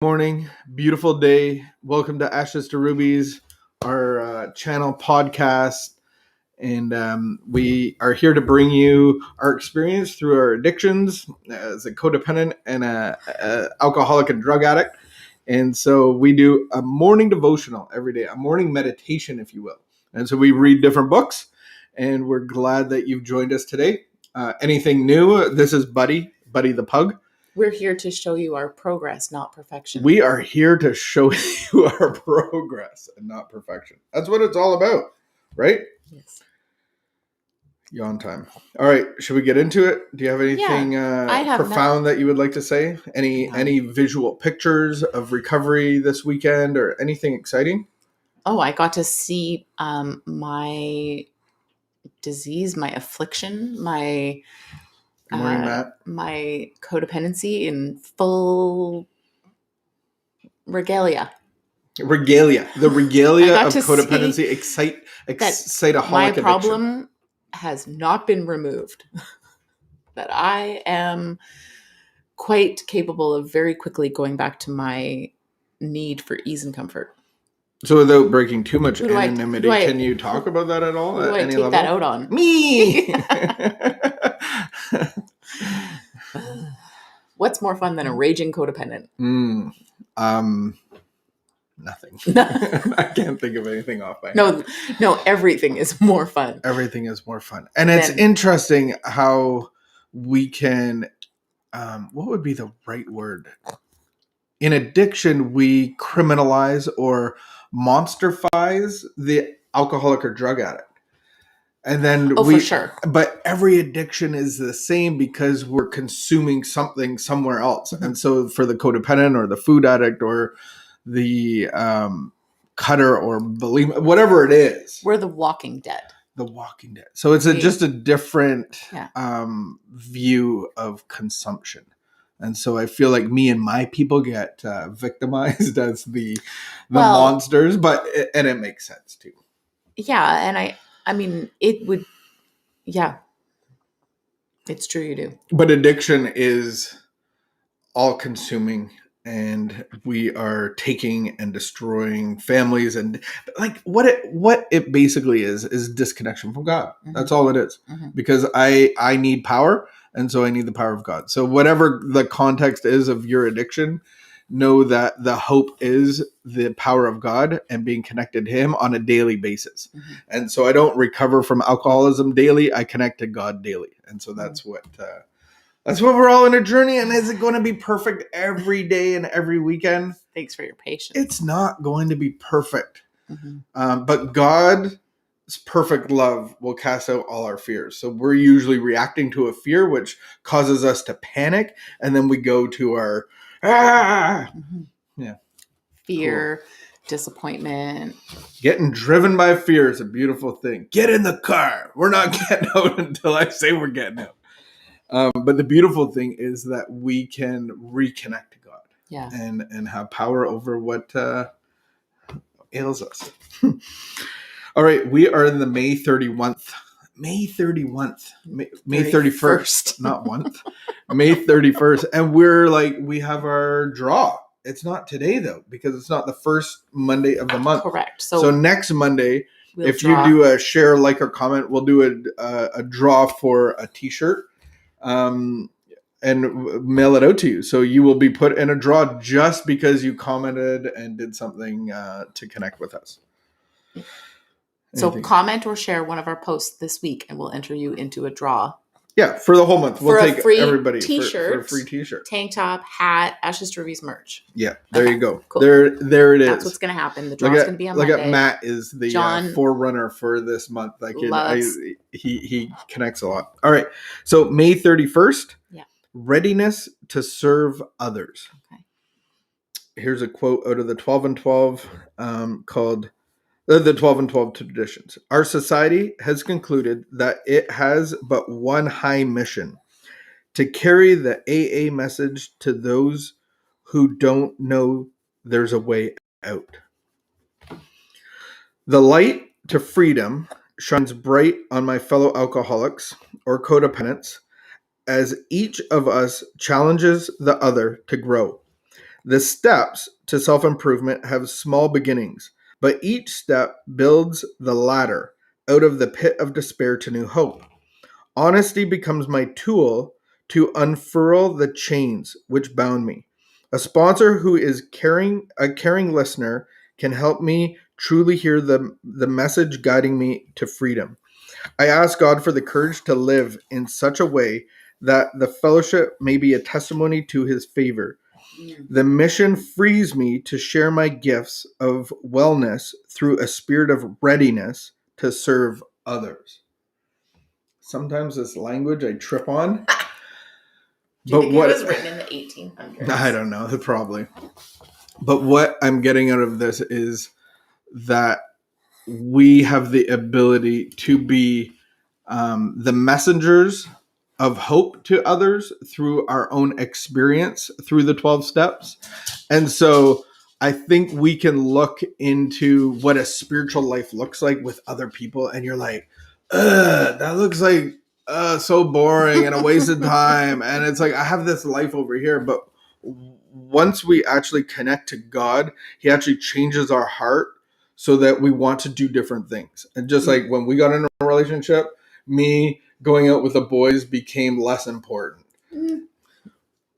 Morning, beautiful day. Welcome to Ashes to Rubies, our channel podcast. And we are here to bring you our experience through our addictions as a codependent and a alcoholic and drug addict. And so we do a morning devotional every day, a morning meditation, if you will. And so we read different books, and we're glad that you've joined us today. Anything new? This is Buddy the Pug. We're here to show you our progress, not perfection. We are here to show you our progress and not perfection. That's what it's all about, right? Yes. Yawn time. All right, should we get into it? Do you have anything profound that you would like to say? Any visual pictures of recovery this weekend or anything exciting? Oh, I got to see my disease, my affliction, my Morning, Matt. my codependency in full regalia. The regalia of codependency, excitaholic my addiction. problem has not been removed. That I am quite capable of very quickly going back to my need for ease and comfort. So without breaking too much anonymity, can you talk about that at all? Who do I take level? That out on? Me! What's more fun than a raging codependent? Nothing. I can't think of anything off my head. No, everything is more fun. Everything is more fun. And it's interesting how we can, what would be the right word? In addiction, we criminalize or monsterize the alcoholic or drug addict. And then for sure. But every addiction is the same because we're consuming something somewhere else. Mm-hmm. And so for the codependent or the food addict or the cutter or bulimic, whatever it is. We're the Walking Dead. The Walking Dead. So it's just a different view of consumption. And so I feel like me and my people get victimized as the monsters, and it makes sense too. Yeah, and I mean, it would, it's true you do. But addiction is all-consuming, and we are taking and destroying families, and like what it basically is disconnection from God. Mm-hmm. That's all it is. Mm-hmm. Because I need power, and so I need the power of God. So whatever the context is of your addiction, know that the hope is the power of God and being connected to Him on a daily basis. Mm-hmm. And so I don't recover from alcoholism daily. I connect to God daily. And so that's what we're all in a journey. And is it going to be perfect every day and every weekend? Thanks for your patience. It's not going to be perfect. Mm-hmm. But God's perfect love will cast out all our fears. So we're usually reacting to a fear, which causes us to panic. And then we go to our fear, Disappointment. Getting driven by fear is a beautiful thing. Get in the car. We're not getting out until I say we're getting out. But the beautiful thing is that we can reconnect to God and have power over what ails us. All right, we are in the May 31st. May 31st, not month. May 31st. And we have our draw. It's not today though, because it's not the first Monday of the month. Correct. So next Monday, if you do a share, like, or comment, we'll do a draw for a t-shirt and mail it out to you. So you will be put in a draw just because you commented and did something to connect with us. So comment or share one of our posts this week and we'll enter you into a draw. Yeah, for the whole month. We'll take everybody t-shirt, for a free t-shirt. Tank top, hat, Ashes to Rubies merch. Yeah, there you go. Cool. There it is. That's what's going to happen. The draw's going to be on Monday. Look at Matt is the forerunner for this month. He connects a lot. All right. So May 31st, readiness to serve others. Okay. Here's a quote out of the 12 and 12 called... The 12 and 12 traditions. Our society has concluded that it has but one high mission: to carry the AA message to those who don't know there's a way out. The light to freedom shines bright on my fellow alcoholics or codependents as each of us challenges the other to grow. The steps to self-improvement have small beginnings, but each step builds the ladder out of the pit of despair to new hope. Honesty becomes my tool to unfurl the chains which bound me. A sponsor who is a caring listener can help me truly hear the message guiding me to freedom. I ask God for the courage to live in such a way that the fellowship may be a testimony to his favor. The mission frees me to share my gifts of wellness through a spirit of readiness to serve others. Sometimes this language I trip on. Do you think it was written in the 1800s? I don't know, probably. But what I'm getting out of this is that we have the ability to be the messengers of hope to others through our own experience through the 12 steps. And so I think we can look into what a spiritual life looks like with other people, and you're like, that looks like so boring and a waste of time. And it's like, I have this life over here. But once we actually connect to God, he actually changes our heart so that we want to do different things. And just like when we got in a relationship, me going out with the boys became less important.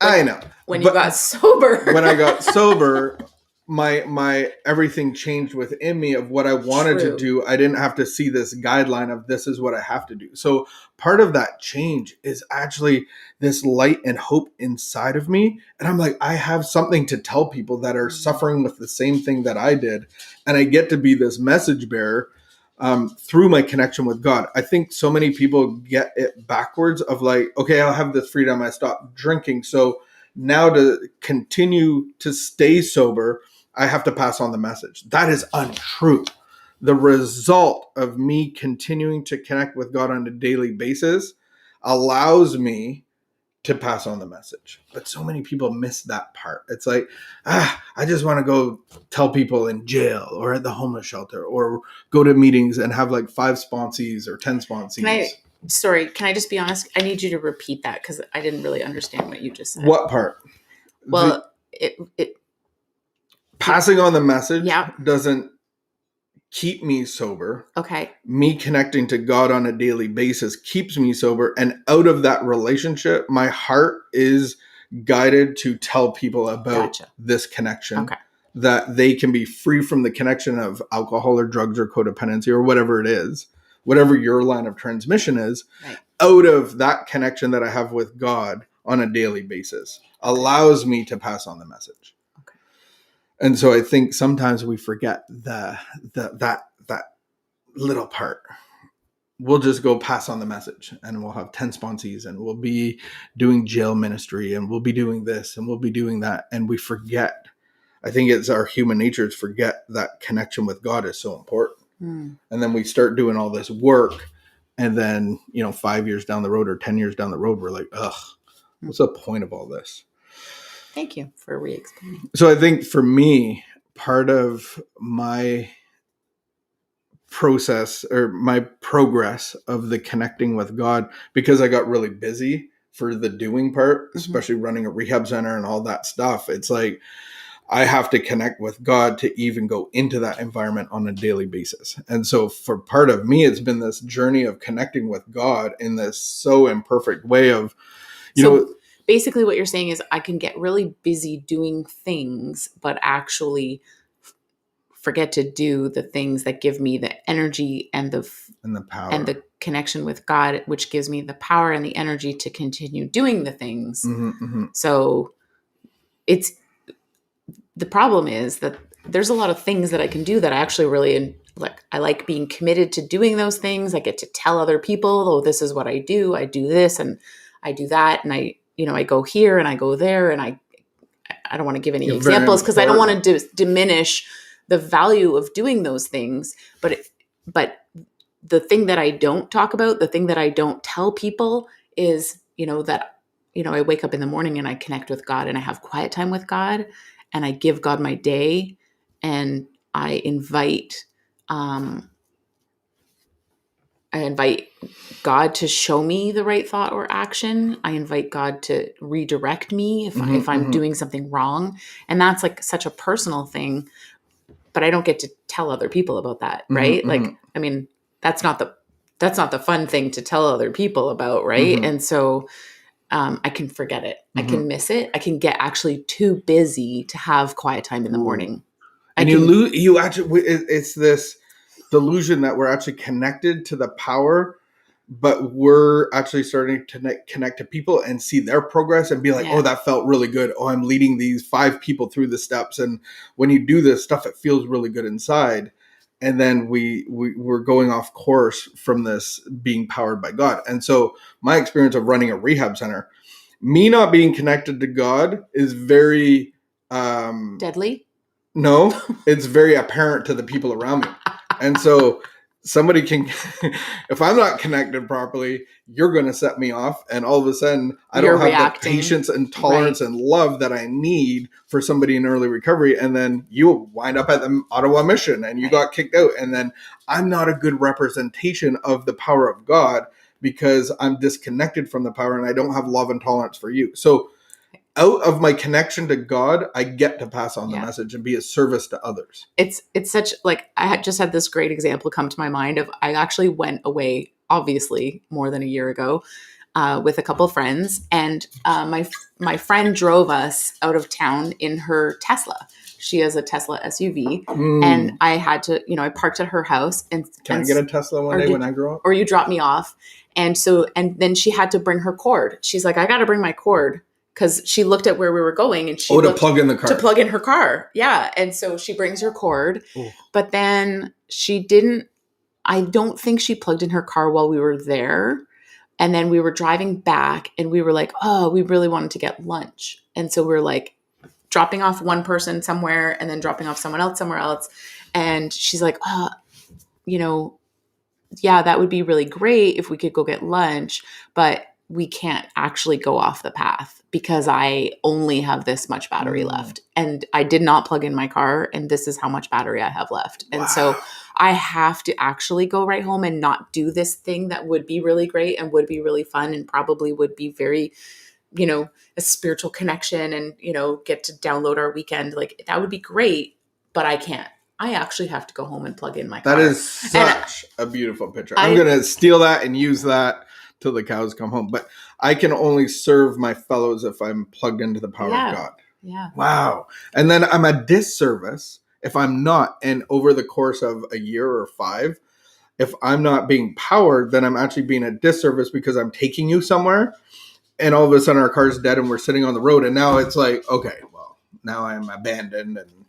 I know. When you got sober. When I got sober, my everything changed within me of what I wanted to do. I didn't have to see this guideline of this is what I have to do. So part of that change is actually this light and hope inside of me. And I'm like, I have something to tell people that are suffering with the same thing that I did. And I get to be this message bearer through my connection with God. I think so many people get it backwards of like, okay, I'll have this freedom. I stopped drinking. So now to continue to stay sober, I have to pass on the message. That is untrue. The result of me continuing to connect with God on a daily basis allows me to pass on the message. But so many people miss that part. It's like, I just want to go tell people in jail or at the homeless shelter or go to meetings and have like 5 sponsees or 10 sponsees. Can I just be honest? I need you to repeat that because I didn't really understand what you just said. What part? Well, passing on the message doesn't keep me sober. Okay. Me connecting to God on a daily basis keeps me sober. And out of that relationship, my heart is guided to tell people about this connection. Okay. That they can be free from the connection of alcohol or drugs or codependency or whatever it is, whatever your line of transmission is, out of that connection that I have with God on a daily basis allows me to pass on the message. And so I think sometimes we forget that little part. We'll just go pass on the message and we'll have 10 sponsees and we'll be doing jail ministry and we'll be doing this and we'll be doing that. And we forget. I think it's our human nature to forget that connection with God is so important. And then we start doing all this work. And then, 5 years down the road or 10 years down the road, we're like, what's the point of all this? Thank you for re-explaining. So I think for me, part of my process or my progress of the connecting with God, because I got really busy for the doing part, especially running a rehab center and all that stuff. It's like, I have to connect with God to even go into that environment on a daily basis. And so for part of me, it's been this journey of connecting with God in this so imperfect way of, basically what you're saying is I can get really busy doing things, but actually forget to do the things that give me the energy and the power and the connection with God, which gives me the power and the energy to continue doing the things. So the problem is that there's a lot of things that I can do that I actually really like. I like being committed to doing those things. I get to tell other people, oh, this is what I do. I do this and I do that. And I go here and I go there. And I don't want to give any examples because I don't want to diminish the value of doing those things. But the thing that I don't talk about, the thing that I don't tell people is, that, I wake up in the morning and I connect with God and I have quiet time with God and I give God my day and I invite I invite God to show me the right thought or action. I invite God to redirect me if I'm doing something wrong. And that's like such a personal thing, but I don't get to tell other people about that, right? Like, I mean, that's not the fun thing to tell other people about, right? And so I can forget it. I can miss it. I can get actually too busy to have quiet time in the morning. And you actually, it's this delusion that we're actually connected to the power, but we're actually starting to connect to people and see their progress and be like, oh, that felt really good. Oh, I'm leading these 5 people through the steps. And when you do this stuff, it feels really good inside. And then we're going off course from this being powered by God. And so my experience of running a rehab center, me not being connected to God is very deadly. No, it's very apparent to the people around me. And so somebody can, if I'm not connected properly, you're going to set me off. And all of a sudden, I don't have the patience and tolerance and love that I need for somebody in early recovery. And then you wind up at the Ottawa mission and you got kicked out. And then I'm not a good representation of the power of God because I'm disconnected from the power and I don't have love and tolerance for you. So out of my connection to God, I get to pass on the message and be a service to others. It's such like, I just had this great example come to my mind of, I actually went away, obviously more than a year ago, with a couple of friends. And my friend drove us out of town in her Tesla. She has a Tesla SUV. And I had to, I parked at her house. And Can I get a Tesla one day when I grow up? Or you drop me off. And then she had to bring her cord. She's like, I got to bring my cord. Because she looked at where we were going and she to plug in the car. To plug in her car. Yeah. And so she brings her cord. Ooh. But then I don't think she plugged in her car while we were there. And then we were driving back and we were like, oh, we really wanted to get lunch. And so we were like dropping off one person somewhere and then dropping off someone else somewhere else. And she's like, yeah, that would be really great if we could go get lunch, but we can't actually go off the path because I only have this much battery left. And I did not plug in my car and this is how much battery I have left. And so I have to actually go right home and not do this thing that would be really great and would be really fun and probably would be very, a spiritual connection and, get to download our weekend. Like that would be great, but I can't. I actually have to go home and plug in my car. That is such a beautiful picture. I'm going to steal that and use that till the cows come home. But I can only serve my fellows if I'm plugged into the power of God. Yeah. Wow. And then I'm a disservice if I'm not. And over the course of a year or 5, if I'm not being powered, then I'm actually being a disservice because I'm taking you somewhere. And all of a sudden our car's dead and we're sitting on the road. And now it's like, okay, well, now I'm abandoned. And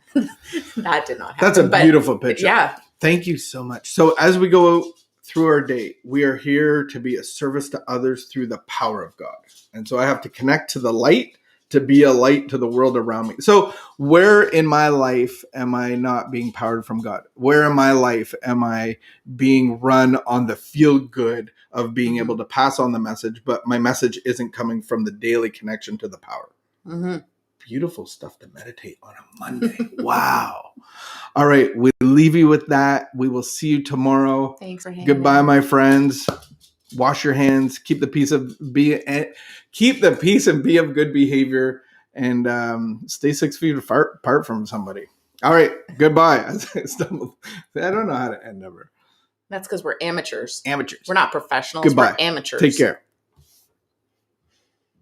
that did not happen. That's a beautiful picture. Yeah. Thank you so much. So as we go through our day, we are here to be a service to others through the power of God. And so I have to connect to the light to be a light to the world around me. So where in my life am I not being powered from God? Where in my life am I being run on the feel good of being able to pass on the message, but my message isn't coming from the daily connection to the power? Beautiful stuff to meditate on a Monday. Wow. All right. We leave you with that. We will see you tomorrow. Thanks for hanging Goodbye, out. My friends. Wash your hands. Keep the peace and be of good behavior, and stay 6 feet apart from somebody. All right. Goodbye. I don't know how to end ever. That's because we're amateurs. Amateurs. We're not professionals. Goodbye. We're amateurs. Take care.